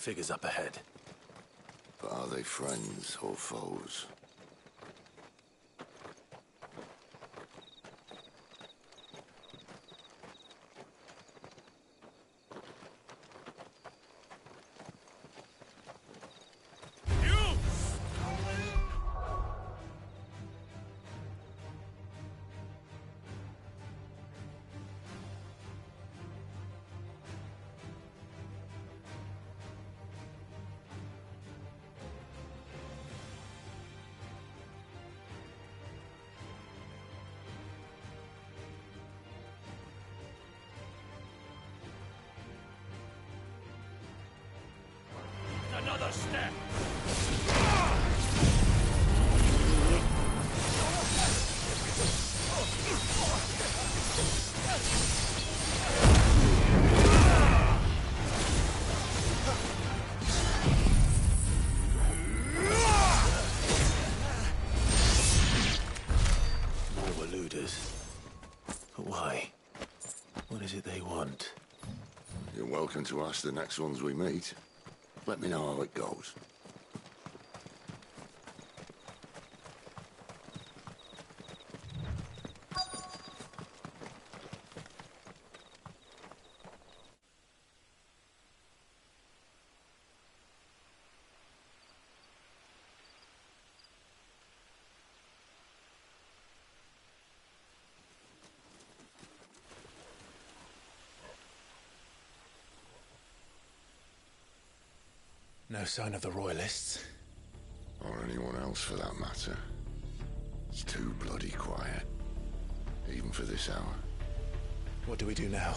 figures up ahead. But are they friends or foes? Another step! More eluders. But why? What is it they want? You're welcome to ask the next ones we meet. Let me know how it goes. No sign of the Royalists. Or anyone else for that matter. It's too bloody quiet. Even for this hour. What do we do now?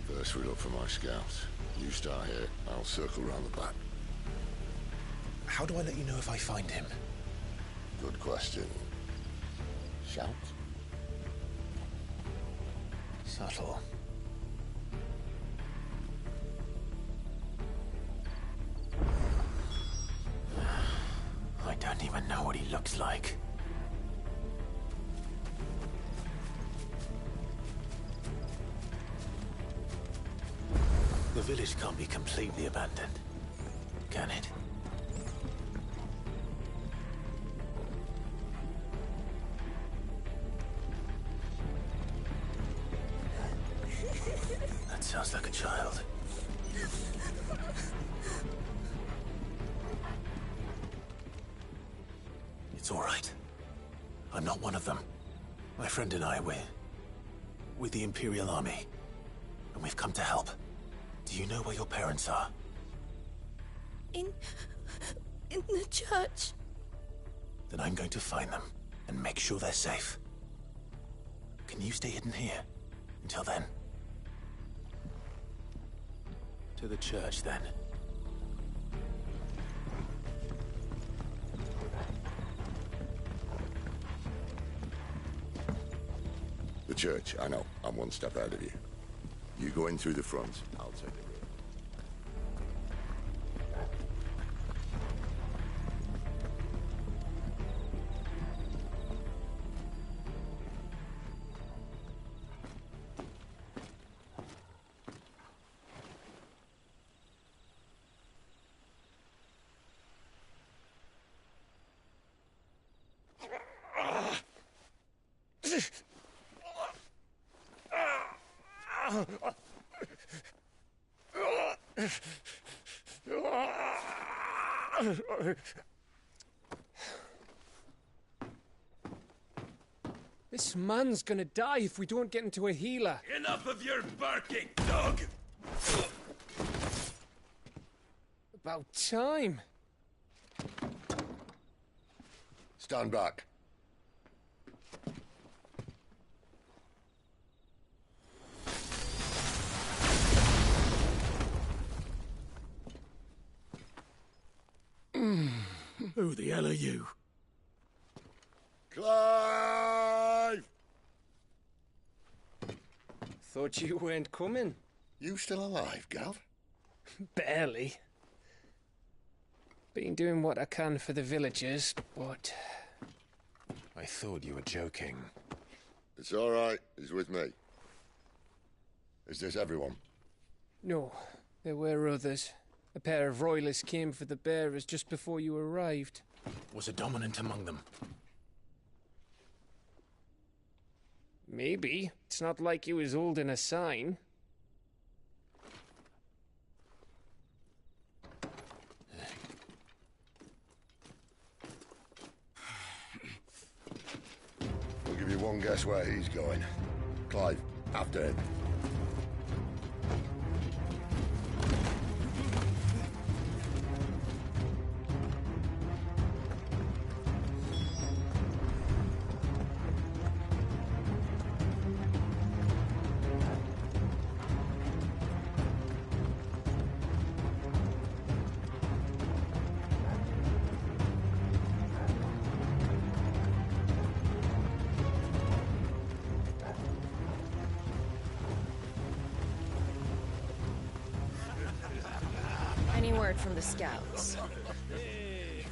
First we look for my scouts. You start here, I'll circle round the back. How do I let you know if I find him? Good question. Shout? Subtle. I don't even know what he looks like. The village can't be completely abandoned, can it? That sounds like a child. It's all right. I'm not one of them. My friend and I, we're with the Imperial Army, and we've come to help. Do you know where your parents are? In the church. Then I'm going to find them and make sure they're safe. Can you stay hidden here until then? To the church, then. The church, I know. I'm one step ahead of you. You go in through the front, I'll take the rear. This man's gonna die if we don't get into a healer. Enough of your barking, dog! About time. Stand back. Who the hell are you? Clive! Thought you weren't coming. You still alive, Gav? Barely. Been doing what I can for the villagers, but... I thought you were joking. It's all right. He's with me. Is this everyone? No, there were others. A pair of royalists came for the bearers just before you arrived. Was a dominant among them? Maybe. It's not like he was holding a sign. I'll give you one guess where he's going. Clive, after him. Any word from the scouts?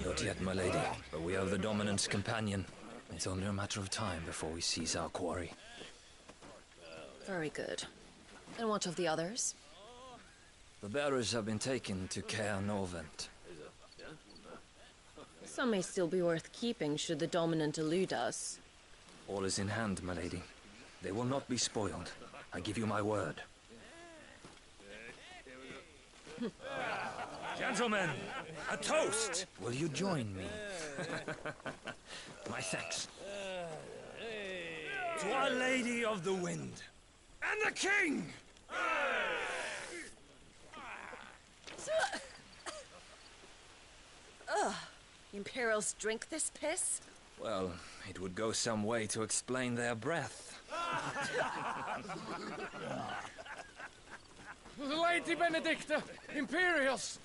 Not yet, my lady, but we have the Dominant's companion. It's only a matter of time before we seize our quarry. Very good. And what of the others? The bearers have been taken to Caer Norvent. Some may still be worth keeping should the Dominant elude us. All is in hand, my lady. They will not be spoiled. I give you my word. Gentlemen, a toast! Will you join me? My thanks. To Our Lady of the Wind. And the King! Ugh. Imperials drink this piss? Well, it would go some way to explain their breath. Lady Benedicta! Imperials!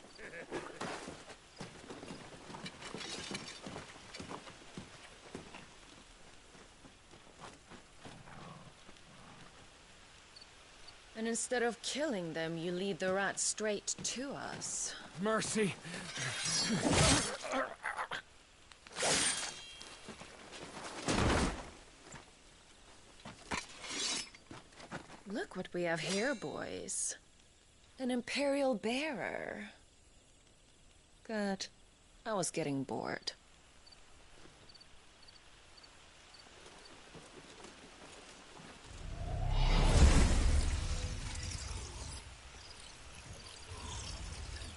And instead of killing them, you lead the rats straight to us. Mercy! Look what we have here, boys. An Imperial bearer. Good. I was getting bored.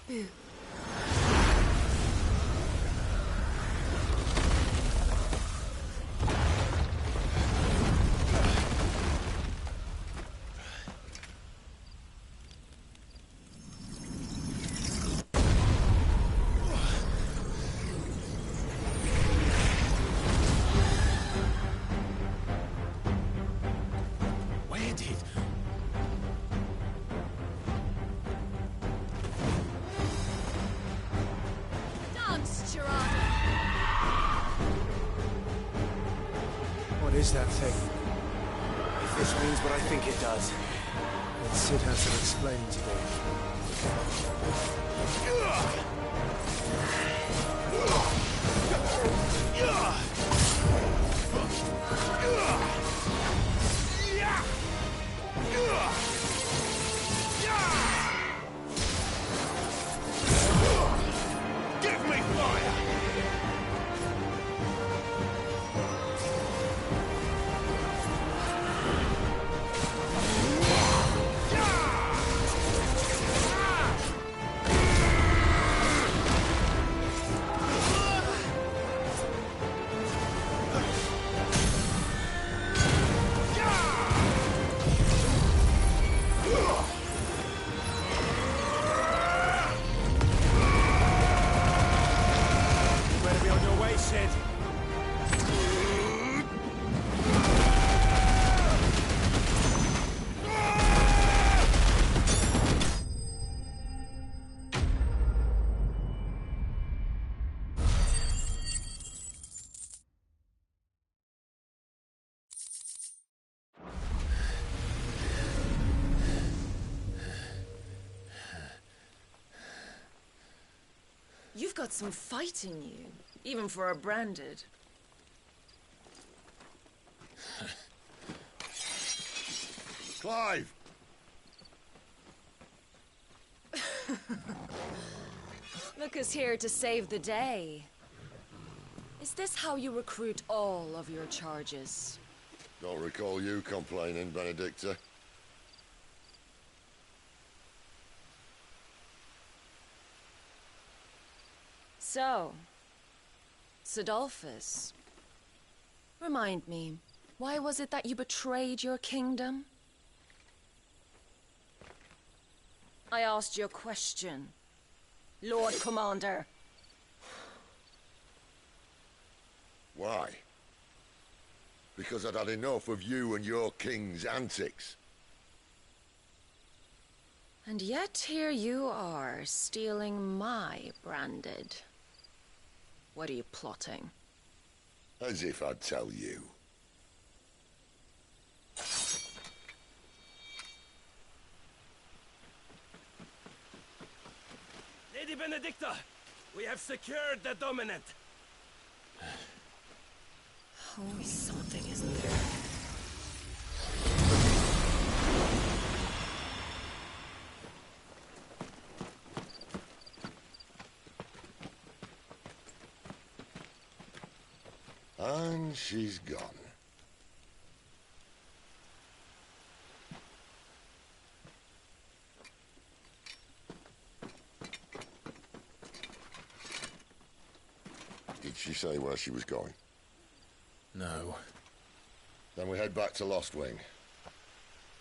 Boo. Where did... Dance, Gerard! What is that thing? If this means what I think it does. Then Cid has to explain today. Give me fire! Better be on your way, Cid. You've got some fight in you, even for a branded. Clive! Look who's here to save the day. Is this how you recruit all of your charges? Don't recall you complaining, Benedicta. So, Sidolphus, remind me, why was it that you betrayed your kingdom? I asked you a question, Lord Commander. Why? Because I'd had enough of you and your king's antics. And yet here you are, stealing my branded. What are you plotting? As if I'd tell you. Lady Benedicta, we have secured the Dominant. Always something, isn't there? And she's gone. Did she say where she was going? No. Then we head back to Lost Wing.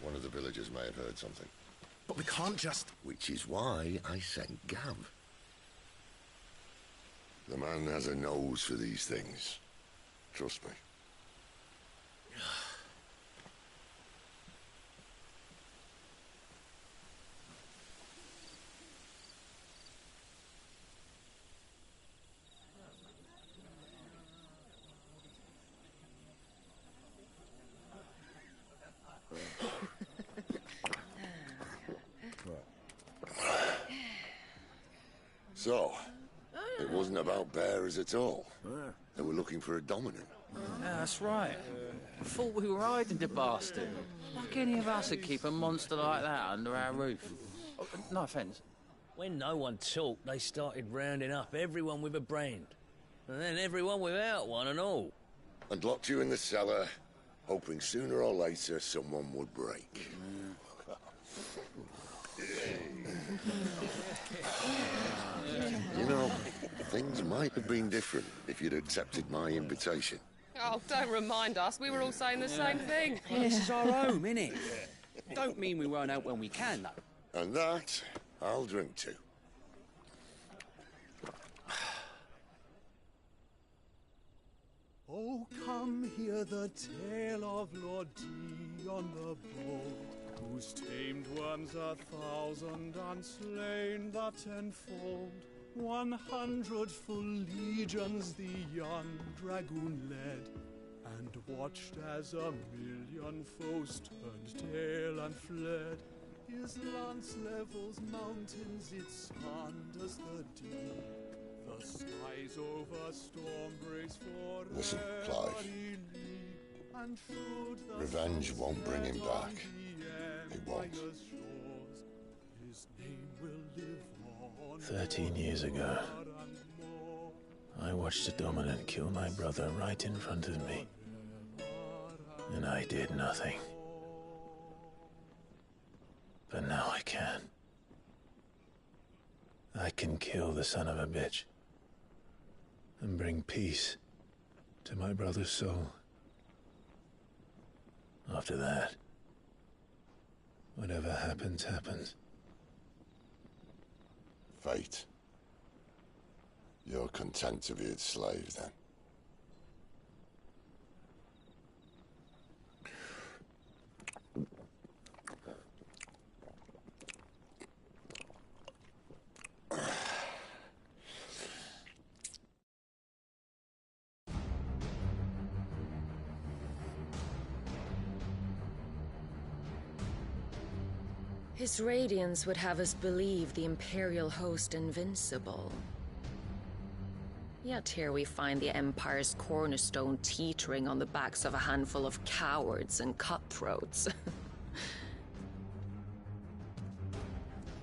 One of the villagers may have heard something. But we can't just... Which is why I sent Gav. The man has a nose for these things. Trust me. So, it wasn't about bearers at all. They were looking for a dominant. Yeah, that's right. Thought we were hiding the bastard. Like any of us would keep a monster like that under our roof. Oh, no offence. When no one talked, they started rounding up everyone with a brand. And then everyone without one and all. And locked you in the cellar, hoping sooner or later someone would break. You know, things might have been different if you'd accepted my invitation. Oh, don't remind us. We were all saying the same thing. Well, this is our home, innit? Don't mean we won't out when we can, though. And that, I'll drink to. Oh, come hear the tale of Lord Dion the Bold, who's tamed worms 1,000 and slain the 10-fold. 100 full legions the young dragoon led, and watched as 1,000,000 foes turned tail and fled. His lance levels mountains, it sanders the deep. The skies over storm breaks for Listen, Clive. Revenge won't bring him back. It won't. 13 years ago, I watched a dominant kill my brother right in front of me. And I did nothing. But now I can. I can kill the son of a bitch. And bring peace to my brother's soul. After that, whatever happens, happens. Fate. You're content to be its slave, then? His radiance would have us believe the Imperial host invincible. Yet here we find the Empire's cornerstone teetering on the backs of a handful of cowards and cutthroats.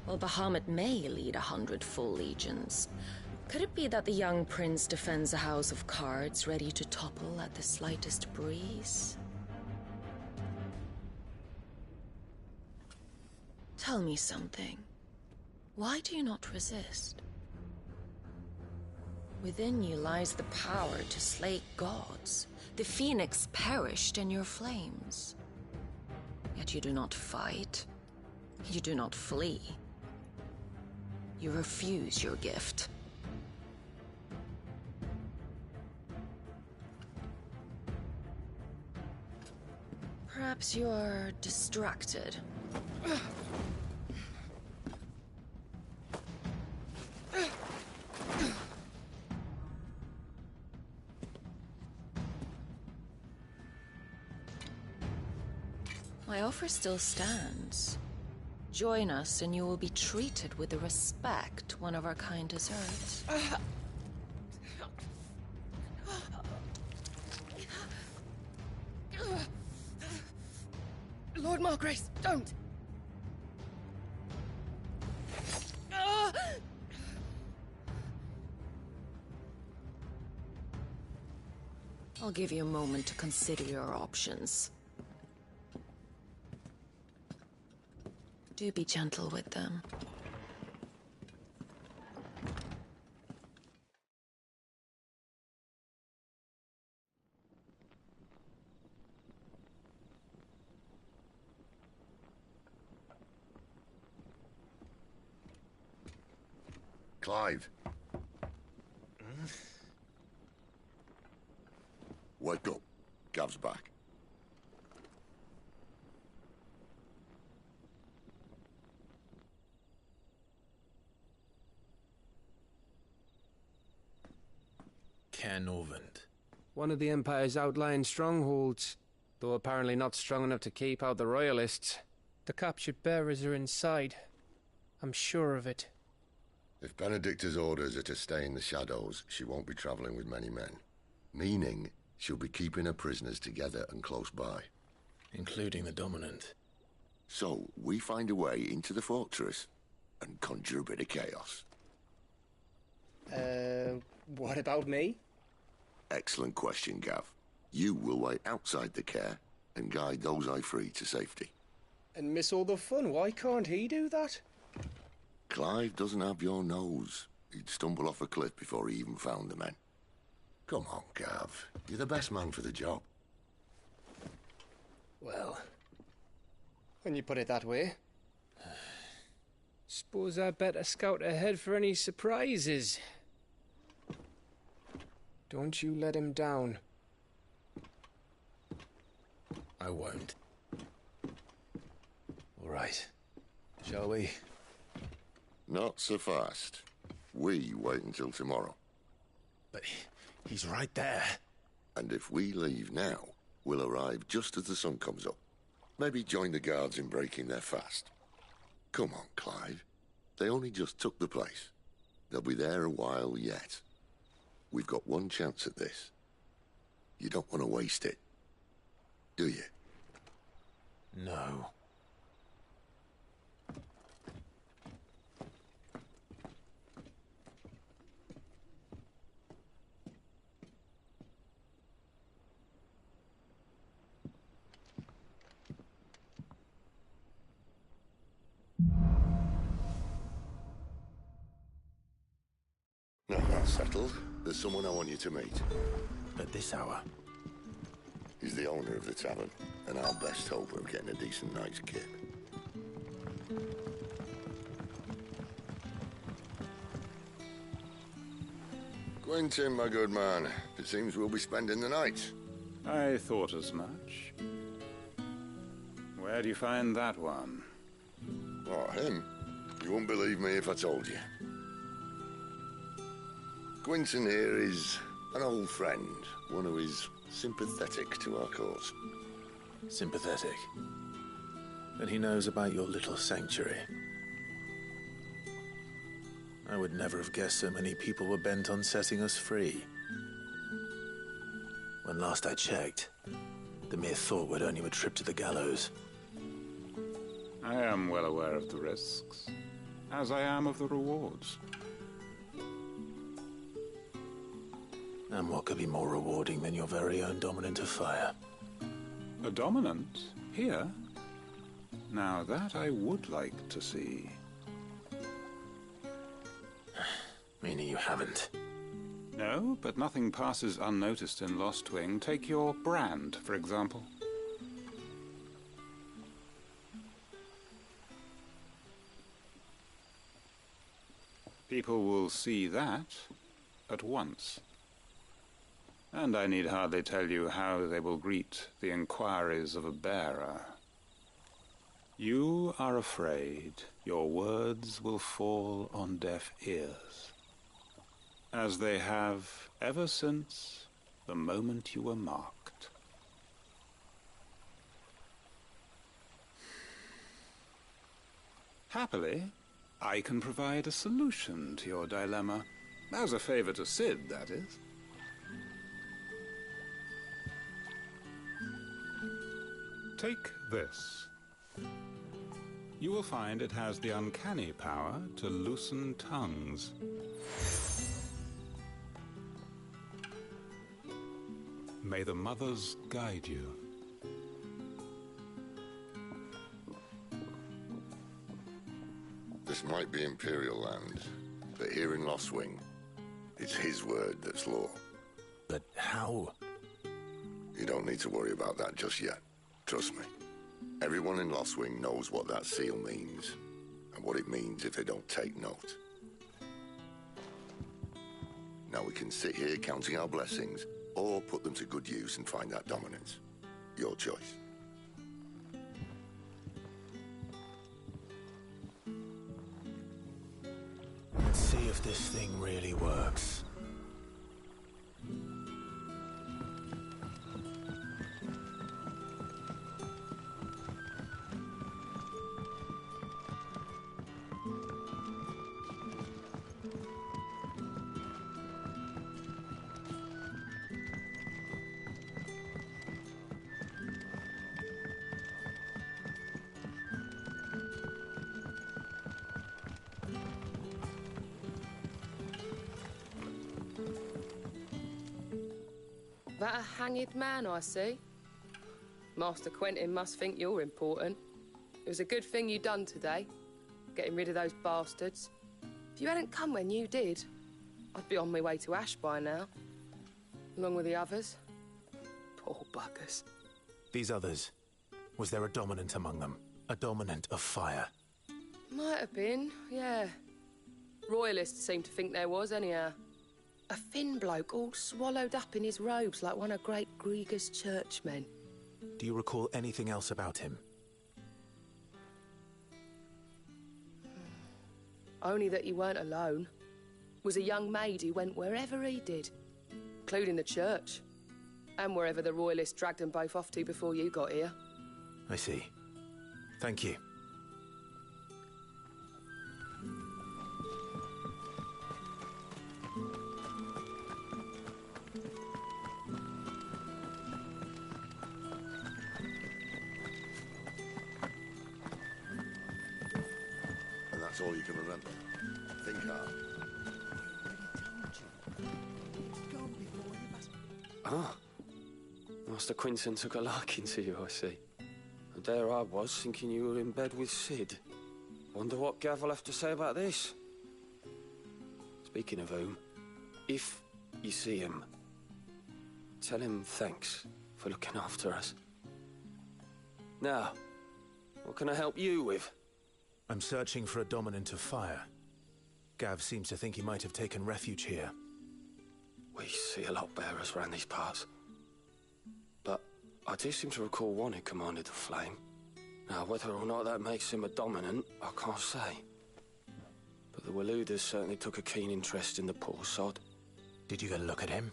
Well, Bahamut may lead 100 full legions. Could it be that the young prince defends a house of cards ready to topple at the slightest breeze? Tell me something. Why do you not resist? Within you lies the power to slay gods. The phoenix perished in your flames. Yet you do not fight. You do not flee. You refuse your gift. Perhaps you're distracted. My offer still stands. Join us and you will be treated with the respect one of our kind deserves. Lord Margrace, don't! I'll give you a moment to consider your options. Do be gentle with them. Clive. Wake up. Gav's back. Caer Norvent. One of the Empire's outlying strongholds, though apparently not strong enough to keep out the Royalists. The captured bearers are inside. I'm sure of it. If Benedicta's orders are to stay in the shadows, she won't be travelling with many men. Meaning, she'll be keeping her prisoners together and close by. Including the Dominant. So, we find a way into the fortress and conjure a bit of chaos. What about me? Excellent question, Gav. You will wait outside the Caer and guide those I free to safety. And miss all the fun. Why can't he do that? Clive doesn't have your nose. He'd stumble off a cliff before he even found the men. Come on, Gav. You're the best man for the job. Well, when you put it that way. Suppose I'd better scout ahead for any surprises. Don't you let him down. I won't. All right. Shall we? Not so fast. We wait until tomorrow. But he's right there. And if we leave now, we'll arrive just as the sun comes up. Maybe join the guards in breaking their fast. Come on, Clive. They only just took the place. They'll be there a while yet. We've got one chance at this. You don't want to waste it, do you? No. Now that's settled. There's someone I want you to meet. At this hour? He's the owner of the tavern, and our best hope of getting a decent night's kip. Quentin, my good man. It seems we'll be spending the night. I thought as much. Where do you find that one? Oh, him? You wouldn't believe me if I told you. Quentin here is an old friend, one who is sympathetic to our cause. Sympathetic? And he knows about your little sanctuary. I would never have guessed so many people were bent on setting us free. When last I checked, the mere thought would earn you a trip to the gallows. I am well aware of the risks. as I am of the rewards. And what could be more rewarding than your very own dominant of fire? A dominant? Here? Now that I would like to see. Meaning you haven't? No, but nothing passes unnoticed in Lostwing. Take your brand, for example. People will see that at once. And I need hardly tell you how they will greet the inquiries of a bearer. You are afraid your words will fall on deaf ears, as they have ever since the moment you were marked. Happily, I can provide a solution to your dilemma. As a favor to Cid, that is. Take this. You will find it has the uncanny power to loosen tongues. May the mothers guide you. This might be Imperial land, but here in Lostwing, it's his word that's law. But how? You don't need to worry about that just yet. Trust me. Everyone in Lostwing knows what that seal means, and what it means if they don't take note. Now we can sit here counting our blessings, or put them to good use and find that dominance. Your choice. Let's see if this thing really works. That a hanged man I see? Master Quentin must think you're important. It was a good thing you done today, getting rid of those bastards. If you hadn't come when you did, I'd be on my way to Ash by now, along with the others. Poor buggers. These others, was there a dominant among them? A dominant of fire? Might have been, yeah. Royalists seem to think there was, anyhow. A thin bloke all swallowed up in his robes like one of Great Grieger's churchmen. Do you recall anything else about him? Only that he weren't alone. Was a young maid who went wherever he did, including the church, and wherever the Royalists dragged them both off to before you got here. I see. Thank you. And that's all you can remember. Think hard. Ah. Master Quentin took a liking to you, I see. And there I was, thinking you were in bed with Cid. Wonder what Gav will have to say about this. Speaking of whom, if you see him, tell him thanks for looking after us. Now, what can I help you with? I'm searching for a dominant of fire. Gav seems to think he might have taken refuge here. We see a lot bearers around these parts. But I do seem to recall one who commanded the flame. Now, whether or not that makes him a dominant, I can't say. But the Waluders certainly took a keen interest in the poor sod. Did you get a look at him?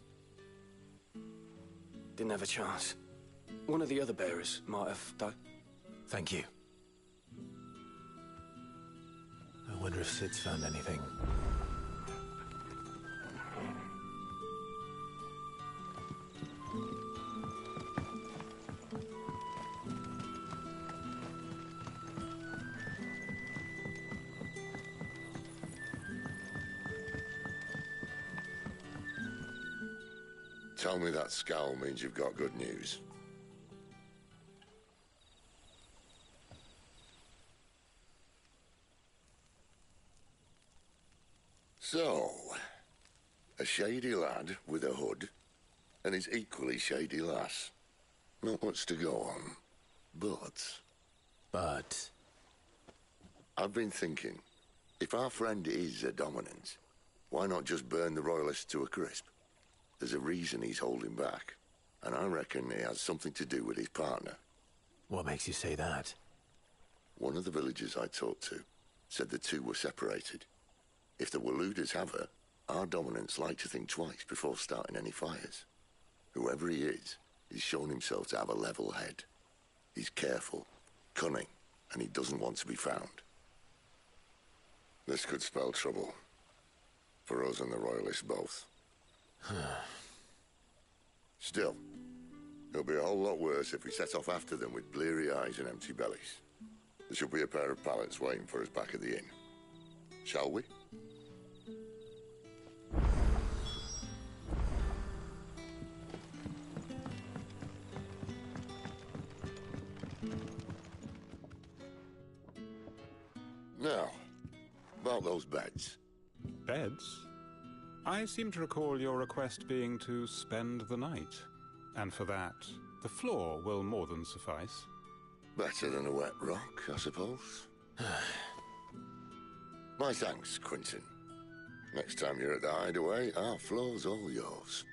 Didn't have a chance. One of the other bearers might have, though. Thank you. I wonder if Cid's found anything. Tell me that scowl means you've got good news. So, a shady lad with a hood, and his equally shady lass. Not much to go on, but... I've been thinking, if our friend is a dominant, why not just burn the Royalists to a crisp? There's a reason he's holding back, and I reckon it has something to do with his partner. What makes you say that? One of the villagers I talked to said the two were separated. If the Waluders have her, our dominants like to think twice before starting any fires. Whoever he is, he's shown himself to have a level head. He's careful, cunning, and he doesn't want to be found. This could spell trouble. For us and the Royalists both. Still, it'll be a whole lot worse if we set off after them with bleary eyes and empty bellies. There should be a pair of pallets waiting for us back at the inn. Shall we? Now, about those beds. Beds? I seem to recall your request being to spend the night. And for that, the floor will more than suffice. Better than a wet rock, I suppose. My thanks, Quentin. Next time you're at the Hideaway, our floor's all yours.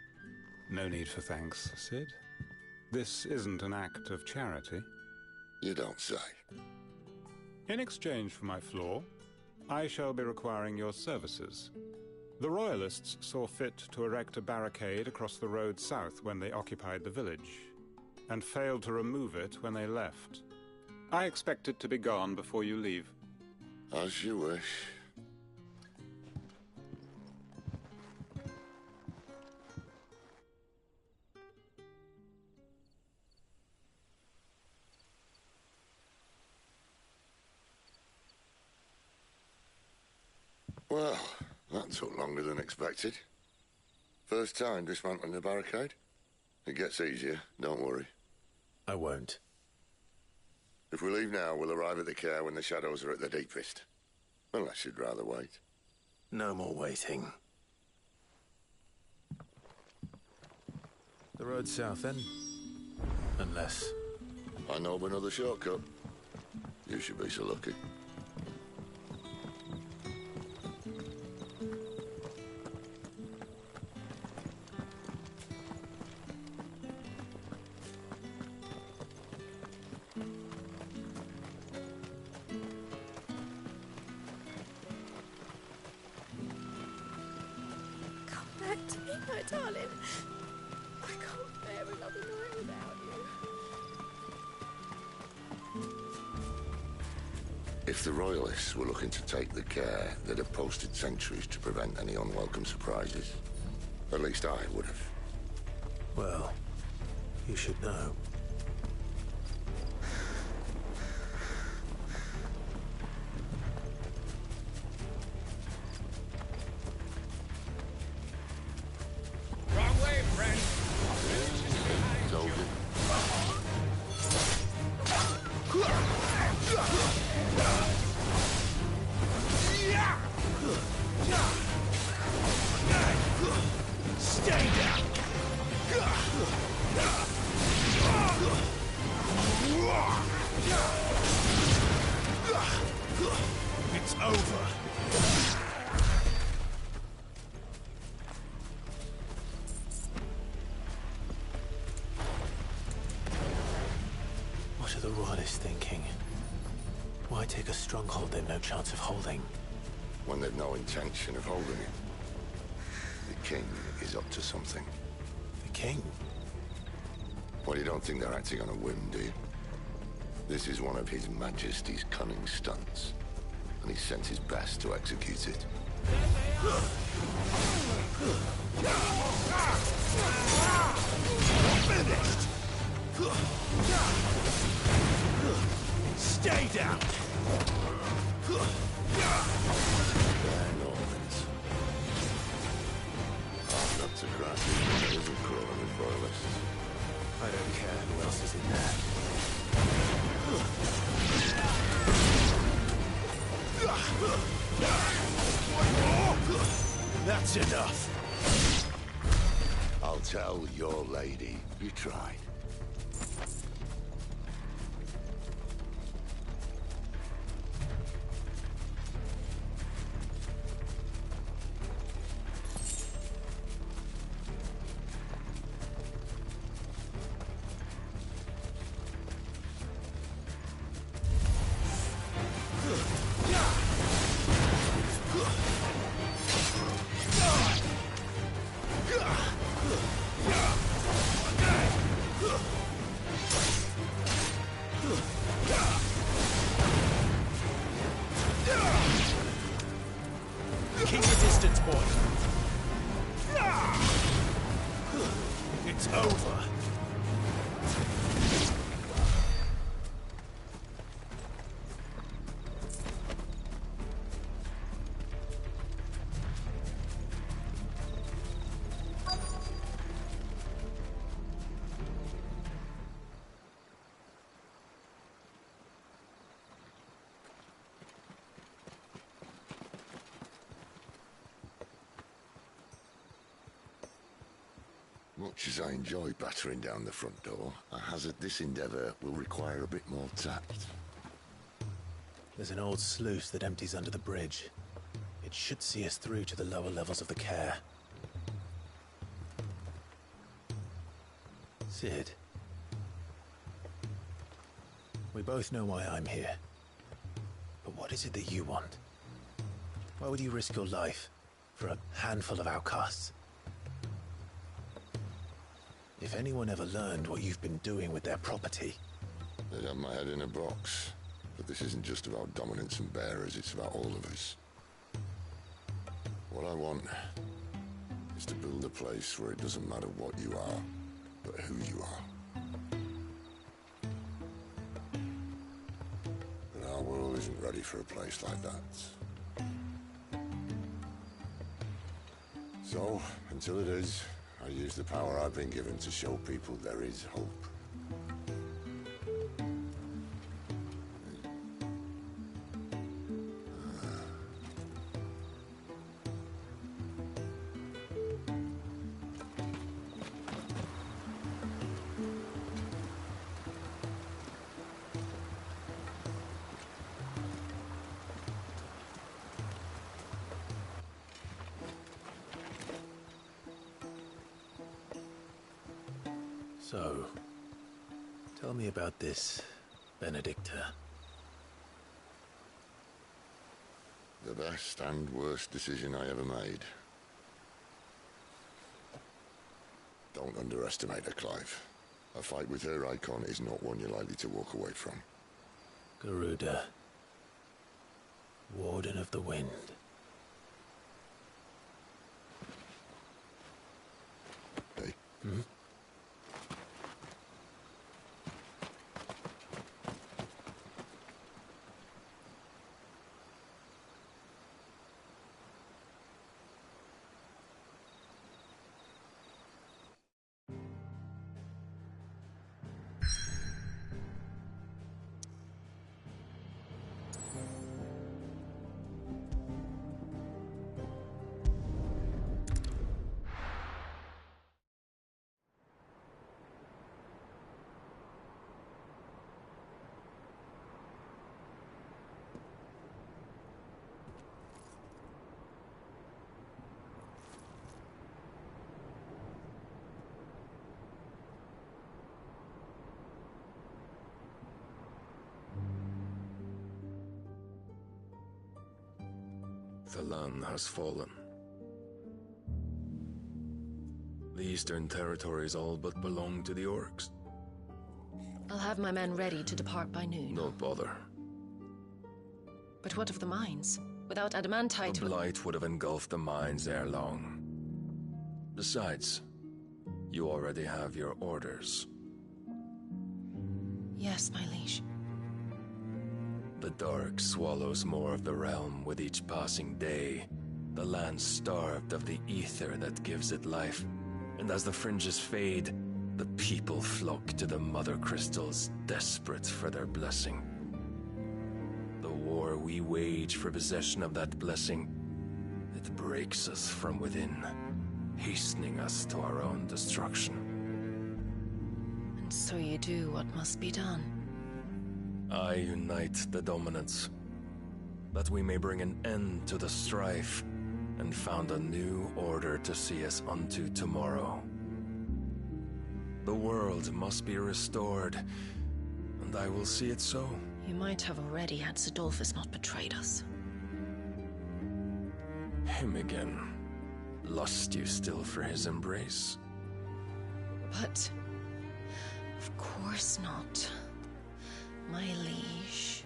No need for thanks, Sid. This isn't an act of charity. You don't say. In exchange for my floor, I shall be requiring your services. The Royalists saw fit to erect a barricade across the road south when they occupied the village, and failed to remove it when they left. I expect it to be gone before you leave. As you wish. Well, that took longer than expected. First time dismantling the barricade? It gets easier, don't worry. I won't. If we leave now, we'll arrive at the Care when the shadows are at their deepest. Unless you'd rather wait. No more waiting. The road south, then? Unless... I know of another shortcut. You should be so lucky. Darling, I can't bear another night without you. If the Royalists were looking to take the Care, they'd have posted sentries to prevent any unwelcome surprises. At least I would have. Well, you should know. It's over. What are the Royalists thinking? Why take a stronghold they've no chance of holding? When they've no intention of holding it. The King is up to something. The King? Well, you don't think they're acting on a whim, do you? This is one of His Majesty's cunning stunts, and he sent his best to execute it. Finished! Stay down! They're Normans. Hard not to crash it, isn't crawling else is in there. That's enough. I'll tell your lady you tried. Keep your distance, boy. It's over. Much as I enjoy battering down the front door, I hazard this endeavour will require a bit more tact. There's an old sluice that empties under the bridge. It should see us through to the lower levels of the care. Cid. We both know why I'm here. But what is it that you want? Why would you risk your life for a handful of outcasts? If anyone ever learned what you've been doing with their property... They'd have my head in a box. But this isn't just about dominance and bearers, it's about all of us. What I want is to build a place where it doesn't matter what you are, but who you are. But our world isn't ready for a place like that. So, until it is, I use the power I've been given to show people there is hope. So, tell me about this Benedicta. The best and worst decision I ever made. Don't underestimate her, Clive. A fight with her icon is not one you're likely to walk away from. Garuda. Warden of the Wind. Hey? Hmm? The land has fallen. The Eastern territories all but belong to the orcs. I'll have my men ready to depart by noon. Don't bother. But what of the mines? Without adamantite... The blight would have engulfed the mines ere long. Besides, you already have your orders. Yes, my liege. The dark swallows more of the realm with each passing day. The land starved of the ether that gives it life. And as the fringes fade, The people flock to the Mother Crystals, desperate for their blessing. The war we wage for possession of that blessing, it breaks us from within, hastening us to our own destruction. And so you do what must be done. I unite the dominants, that we may bring an end to the strife, and found a new order to see us unto tomorrow. The world must be restored, and I will see it so. You might have already had Zidolphus not betrayed us. Him again. Lust you still for his embrace? But... of course not. My liege.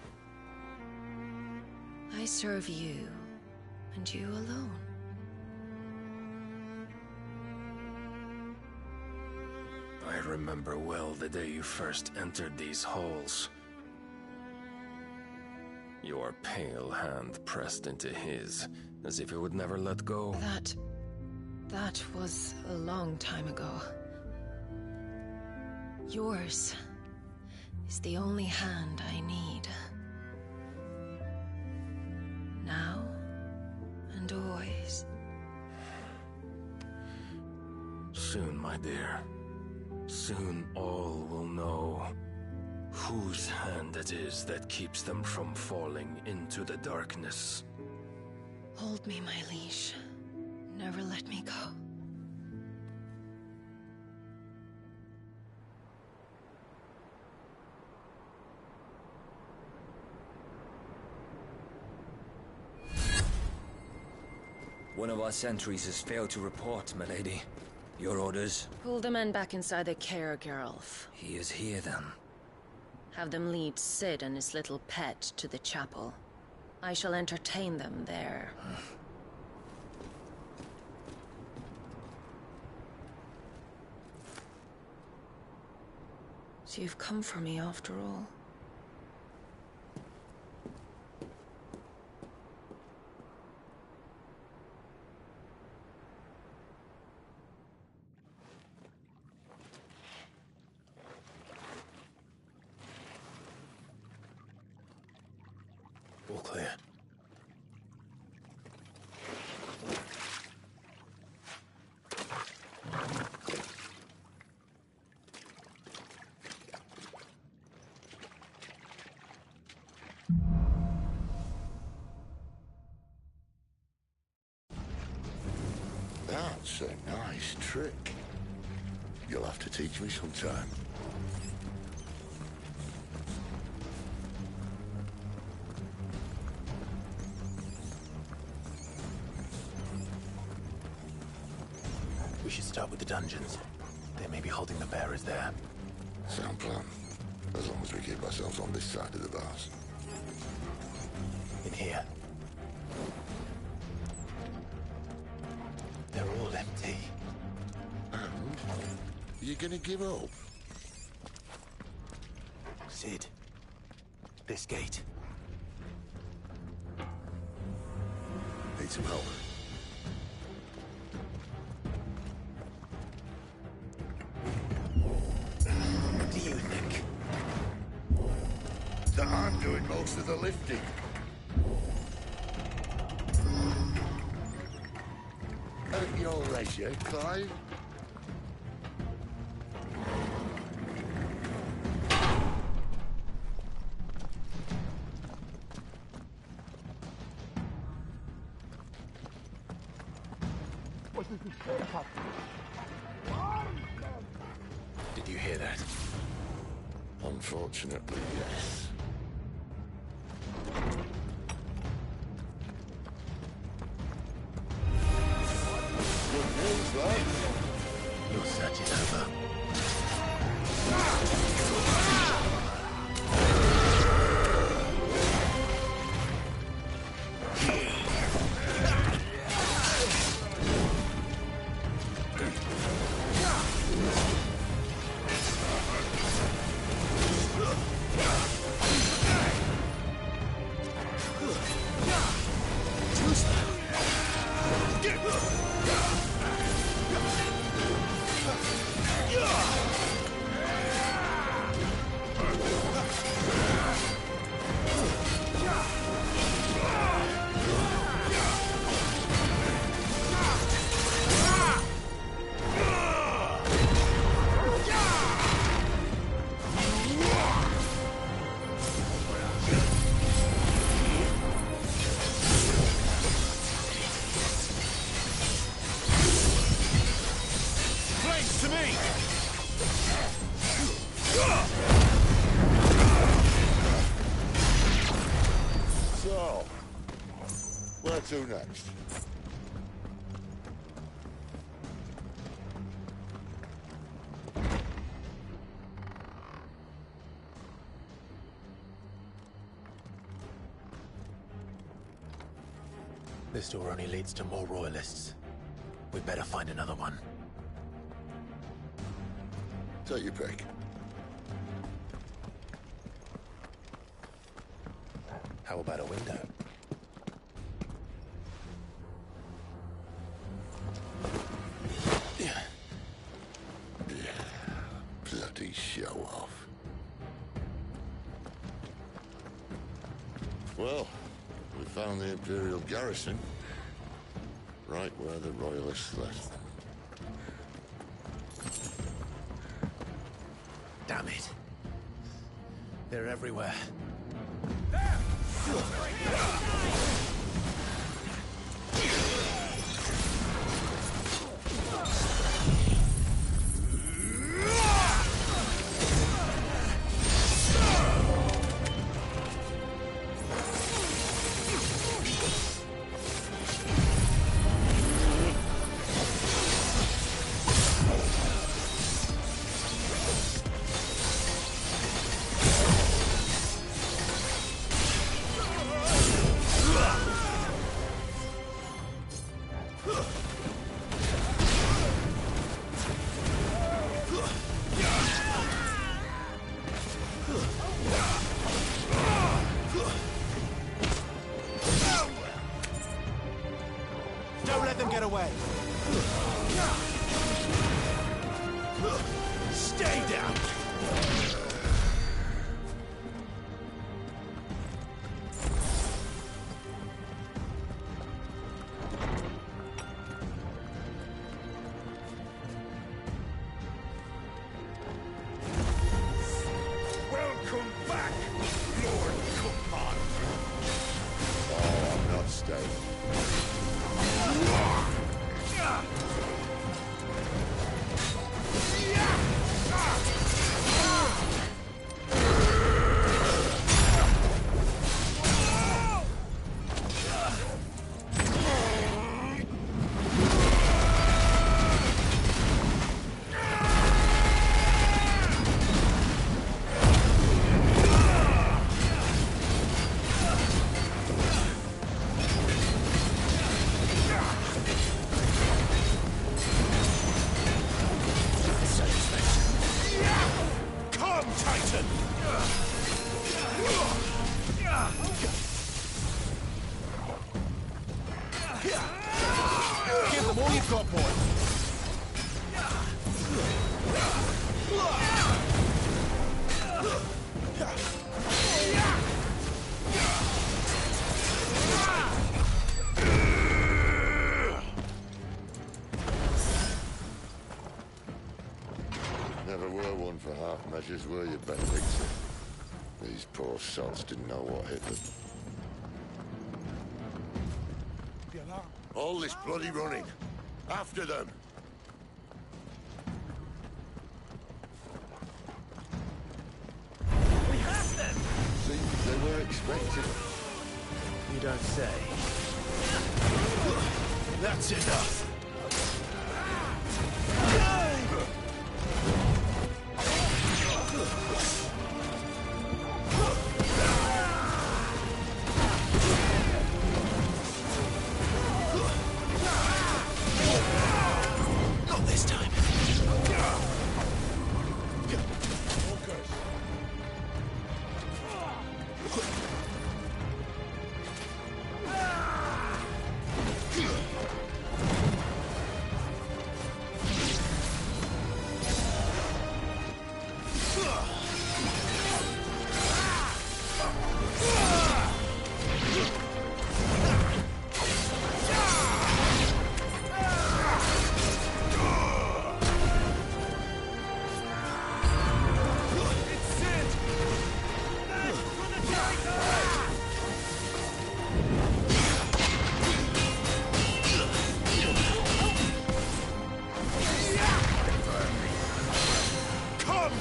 I serve you, and you alone. I remember well the day you first entered these halls. Your pale hand pressed into his, as if it would never let go. That was a long time ago. Yours is the only hand I need. Now and always. Soon, my dear. Soon all will know whose hand it is that keeps them from falling into the darkness. Hold me, my liege. Never let me go. One of our sentries has failed to report, milady. Your orders? Pull the men back inside their care, Geralf. He is here, then. Have them lead Cid and his little pet to the chapel. I shall entertain them there. So you've come for me after all. All clear. That's a nice trick. You'll have to teach me sometime. We should start with the dungeons. They may be holding the bearers there. Sound plan. As long as we keep ourselves on this side of the bars. In here. They're all empty. And? You're gonna give up? Cid. This gate. Need some help. What do you think? That I'm doing most of the lifting. At your leisure, Clive. Did you hear that? Unfortunately, yes. Good news, lad. Your search is over. So, where to next? This door only leads to more royalists. We better find another one. Take your pick. How about a window? Yeah. Bloody show off. Well, we found the Imperial garrison. Right where the Royalists left them. Damn it. They're everywhere. Don't let them get away! Stay down! Welcome back, Lord Cookman. Oh, I'm not staying. Come, Titan! Give them all you've got, boy! Never were one for half measures, were you, Benedicta? These poor sods didn't know what hit them. All this bloody running. After them! We have them! Seems they were expecting. You don't say. That's enough! Not this time.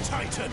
Titan!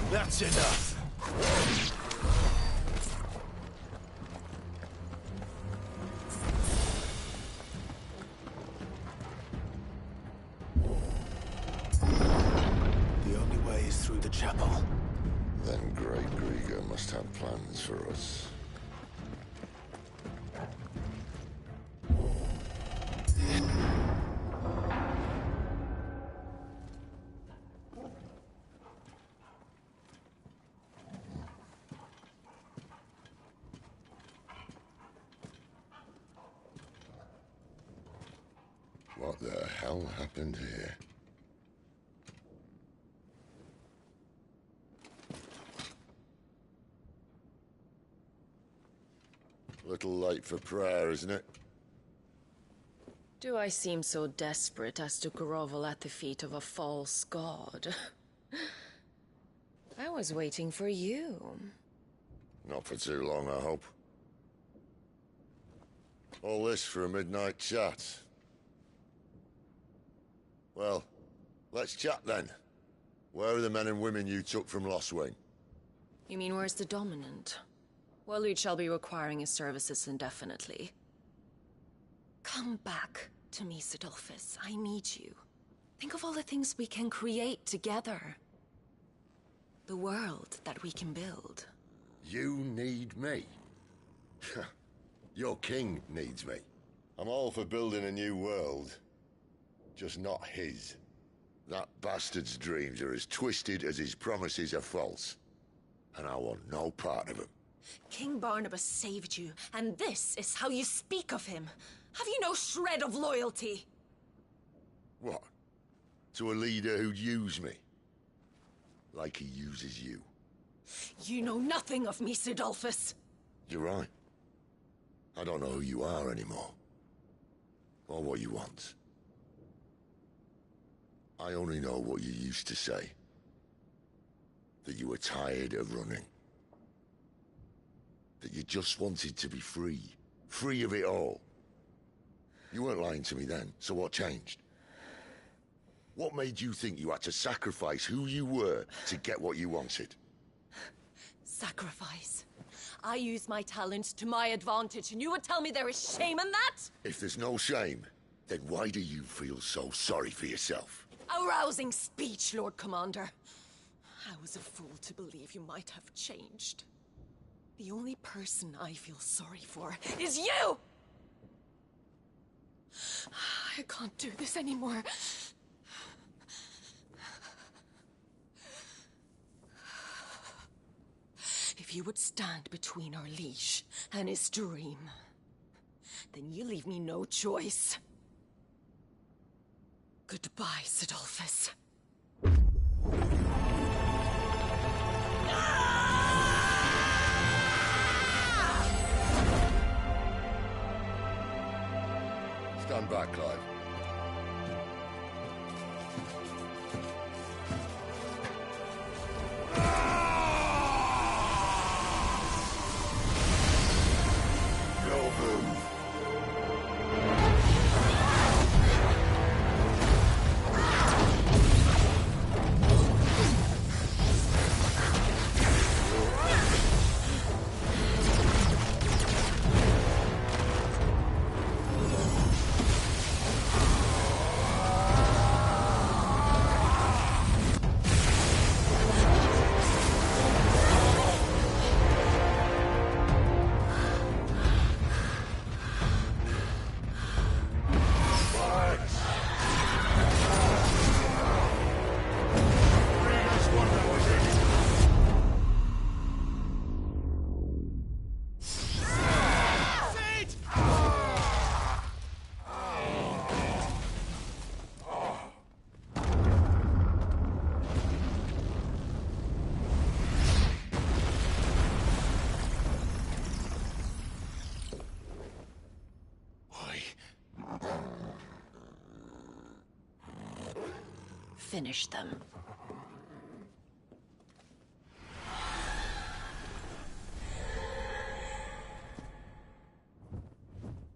That's enough. The only way is through the chapel. Then Great Grieger must have plans for us. What the hell happened here? Little late for prayer, isn't it? Do I seem so desperate as to grovel at the feet of a false god? I was waiting for you. Not for too long, I hope. All this for a midnight chat. Well, let's chat then. Where are the men and women you took from Lostwing? You mean where's the Dominant? Waloed shall be requiring his services indefinitely. Come back to me, Sidolphus. I need you. Think of all the things we can create together. The world that we can build. You need me? Your king needs me. I'm all for building a new world. Just not his. That bastard's dreams are as twisted as his promises are false. And I want no part of them. King Barnabas saved you, and this is how you speak of him. Have you no shred of loyalty? What? To a leader who'd use me? Like he uses you. You know nothing of me, Sidolphus. You're right. I don't know who you are anymore. Or what you want. I only know what you used to say. That you were tired of running. That you just wanted to be free. Free of it all. You weren't lying to me then, so what changed? What made you think you had to sacrifice who you were to get what you wanted? Sacrifice? I use my talents to my advantage, and you would tell me there is shame in that? If there's no shame, then why do you feel so sorry for yourself? A rousing speech, Lord Commander. I was a fool to believe you might have changed. The only person I feel sorry for is you! I can't do this anymore. If you would stand between our liege and his dream, then you leave me no choice. Goodbye, Sidolphus. Stand back, Clive. finish them.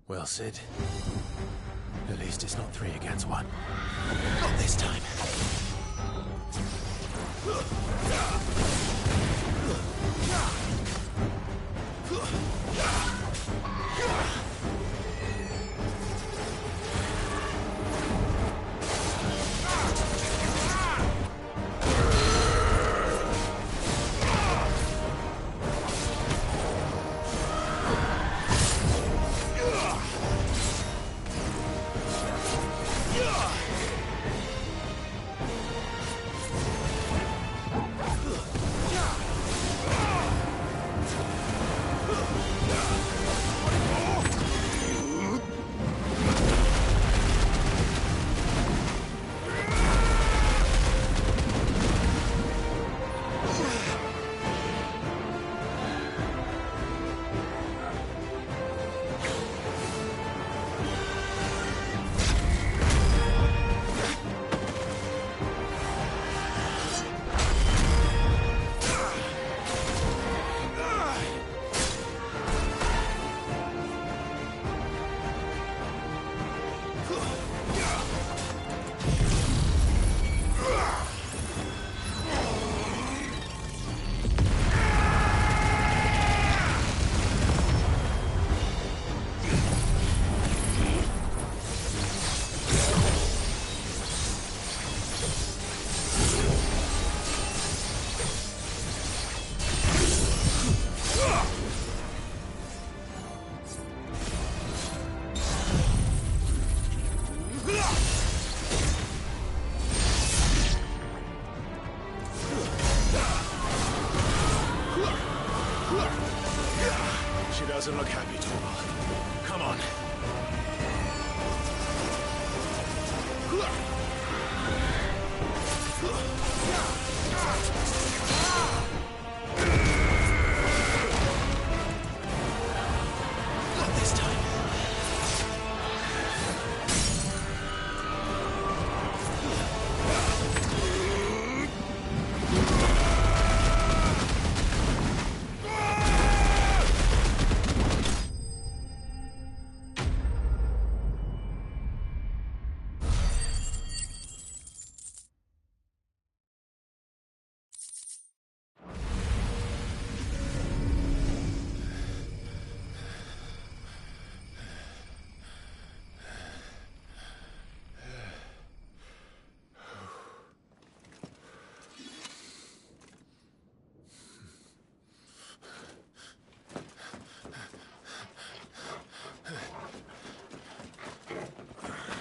Well, Sid. At least it's not 3 against 1. Not this time. Doesn't look happy, Torgal. Come on. Not this time.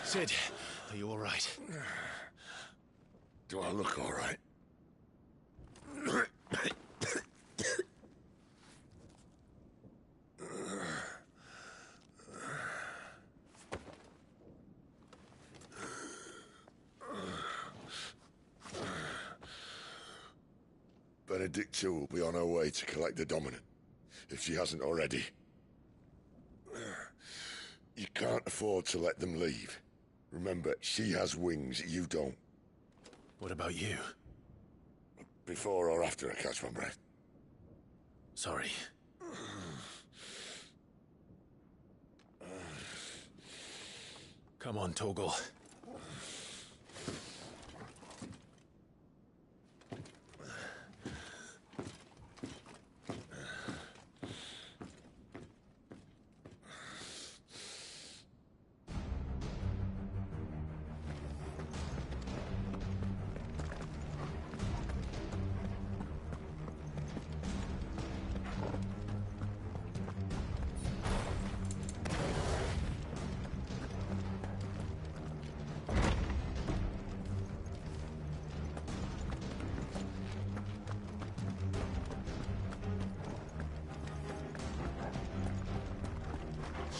Sid, are you all right? Do I look all right? Benedicta will be on her way to collect the Dominant, if she hasn't already. You can't afford to let them leave. Remember, she has wings, you don't. What about you? Before or after I catch my breath? Sorry. Come on, Torgal.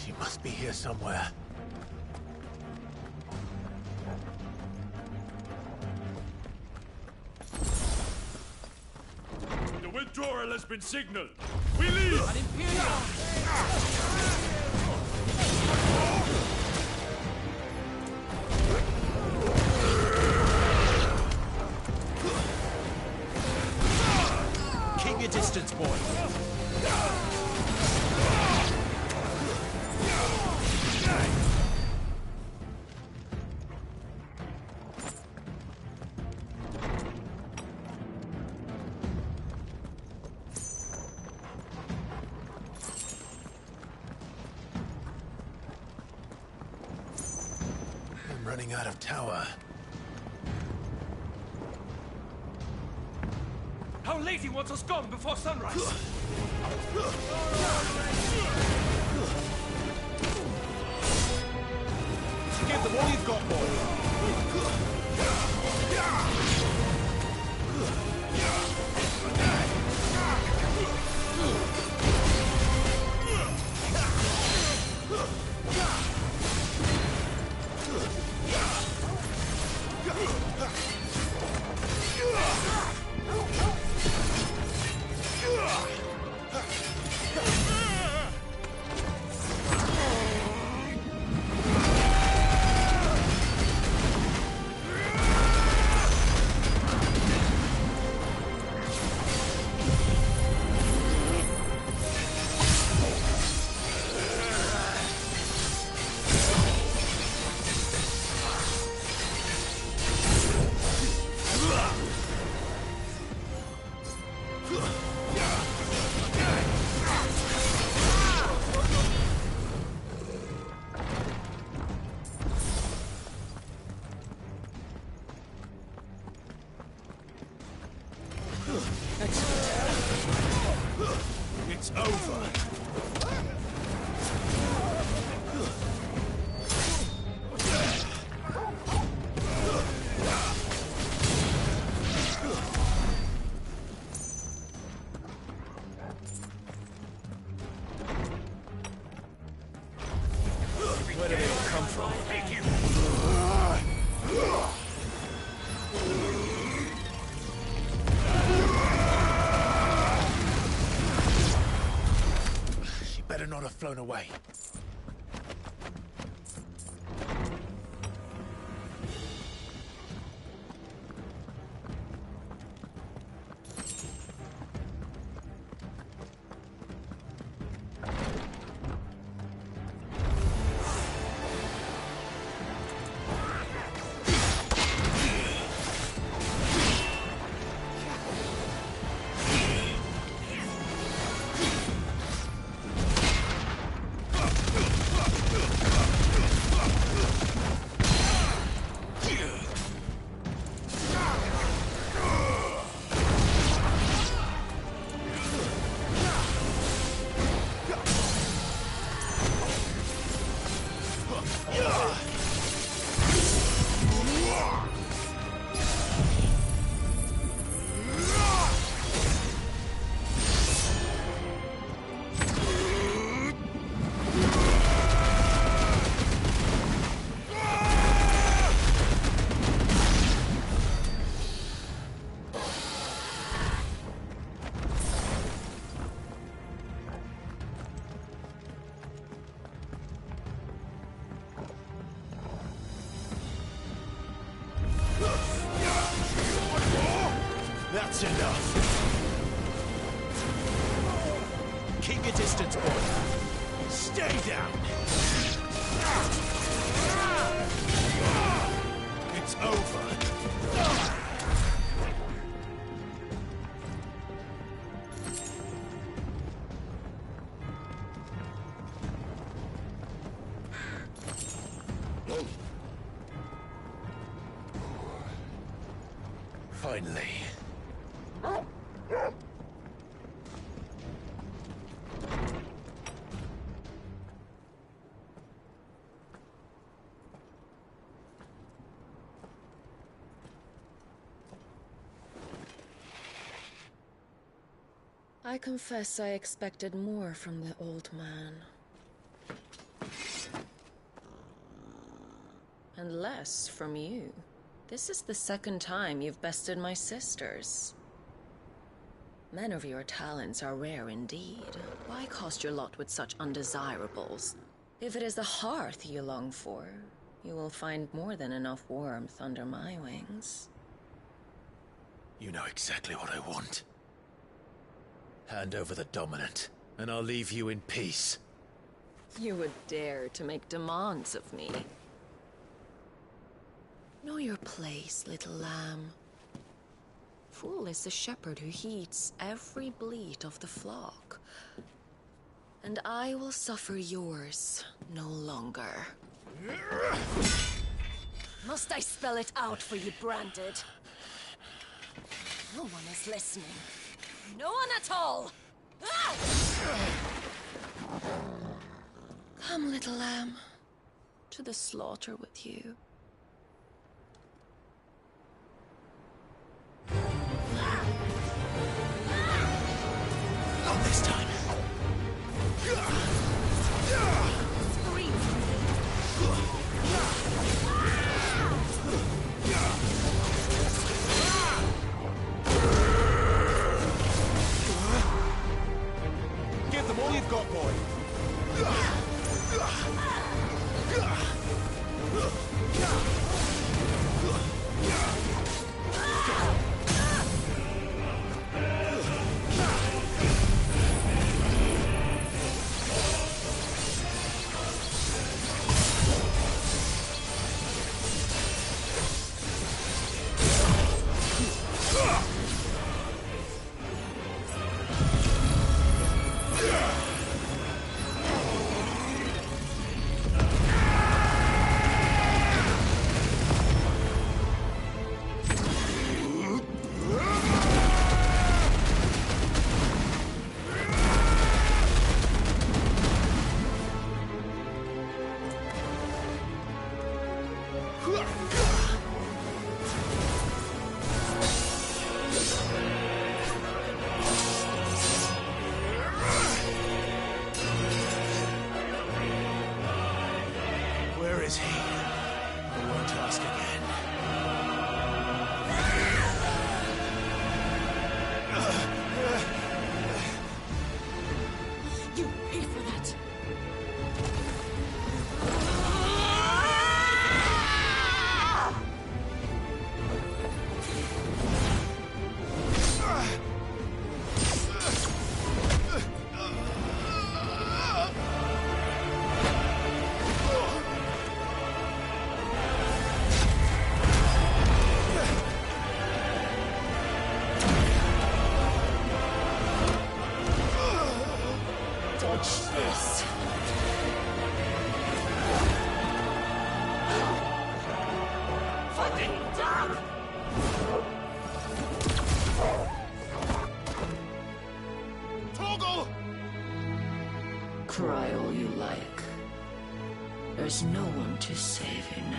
She must be here somewhere. The withdrawal has been signaled. We leave! An Imperial! I'm running out of tower. Our lady wants us gone before sunrise! Give them all you've got, boy! It's over. Where did they all come from? She better not have flown away. That's enough. Keep your distance, boy. Stay down. It's over. Finally. I confess I expected more from the old man. And less from you. This is the second time you've bested my sisters. Men of your talents are rare indeed. Why cast your lot with such undesirables? If it is the hearth you long for, you will find more than enough warmth under my wings. You know exactly what I want. Hand over the dominant, and I'll leave you in peace. You would dare to make demands of me. Know your place, little lamb. Fool is the shepherd who heeds every bleat of the flock. And I will suffer yours no longer. Must I spell it out for you, Branded? No one is listening. No one at all! Ah! Come, little lamb, to the slaughter with you. Not this time. Scream. Give them all you've got, boy. Where is he? I won't ask again. You pay for that! Dodge this! Fucking dog! Torgal! Cry all you like. There's no one to save you now.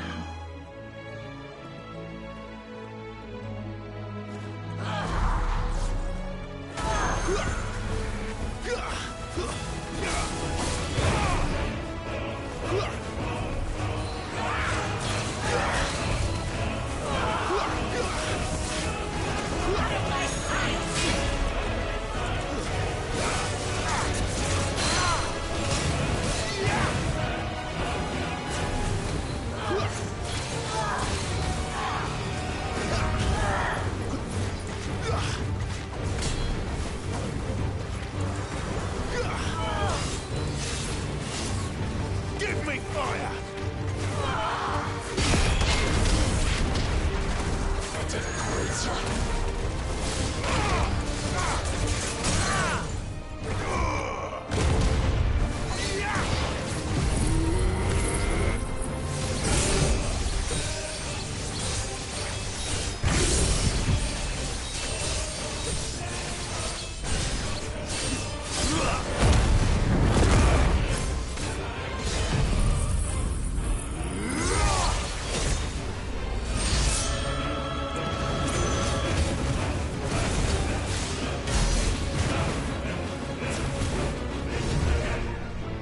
Give me fire!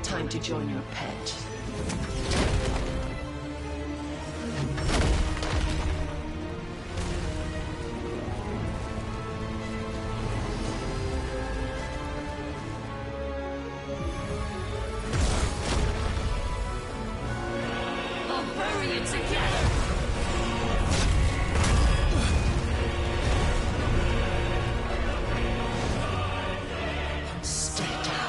Time to join your pet. I'll bury you together! Stay down.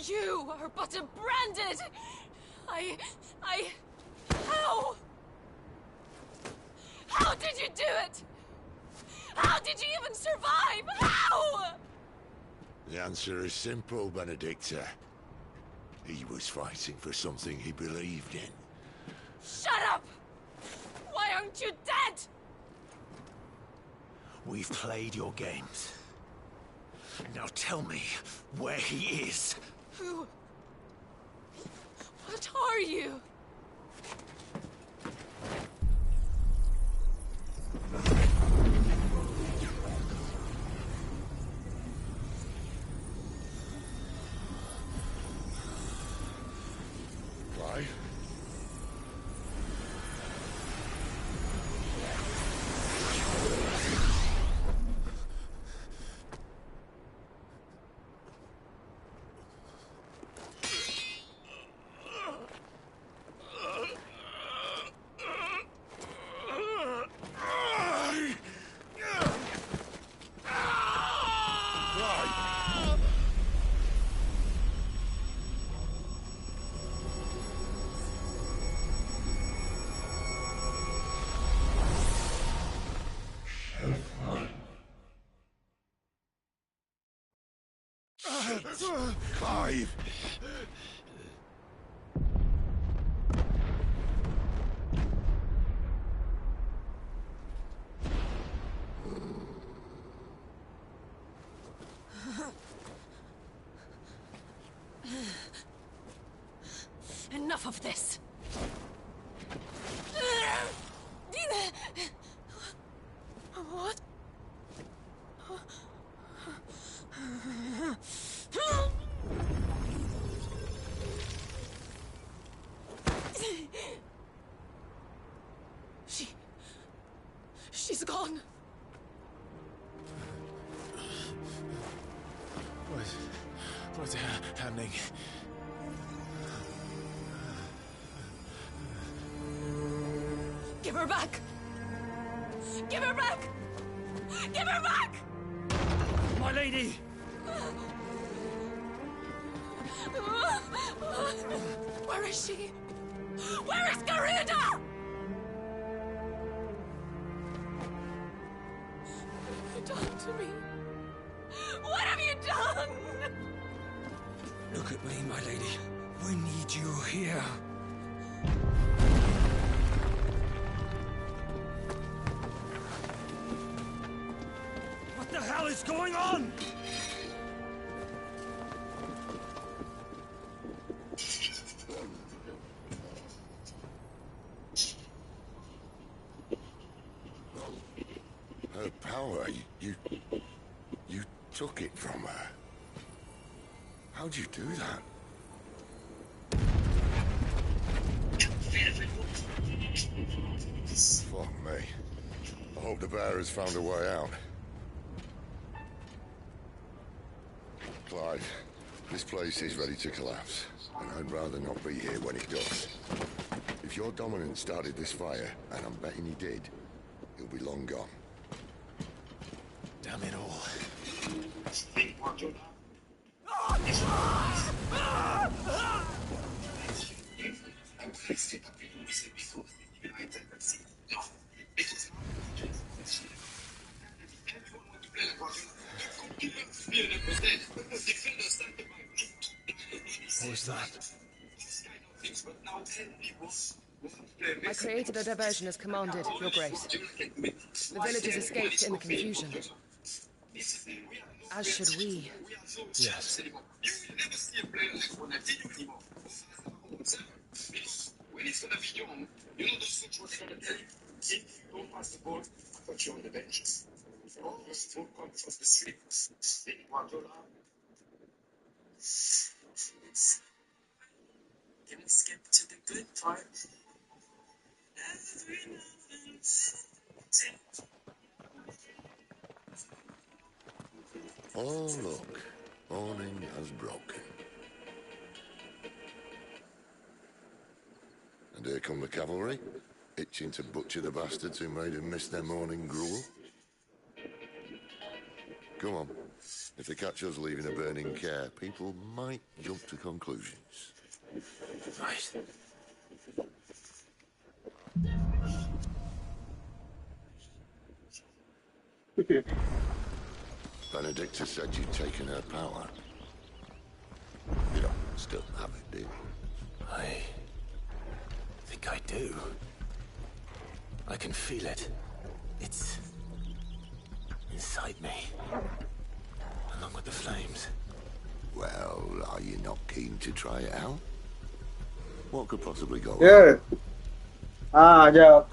You are but a branded! How? How did you do it? How did you even survive? How? The answer is simple, Benedicta. He was fighting for something he believed in. Shut up! Why aren't you dead? We've played your games. Now tell me where he is. Who? What are you? Clive? Clive! Enough of this! What? She's gone. What's happening? Give her back! Give her back! Give her back! My lady! Where is she? Where is Garuda? What have you done to me? What have you done? Look at me, my lady. We need you here. What the hell is going on? Her power, you took it from her. How'd you do that? Fuck me. I hope the bear has found a way out. Clive, this place is ready to collapse, and I'd rather not be here when it does. If your dominant started this fire, and I'm betting he did, he'll be long gone. Damn it all. What was that? I created a diversion as commanded, Your Grace. The villagers escaped in the confusion. As should we. Yes. Didn't skip to the good part. Oh, look. Morning has broken. And here come the cavalry, itching to butcher the bastards who made them miss their morning gruel. Come on. If they catch us leaving a burning care, people might jump to conclusions. Right. Benedicta said you'd taken her power. You don't still have it, do you? I think I do. I can feel it. It's inside me. Along with the flames. Well, are you not keen to try it out? What could possibly go Yeah. wrong? Yeah.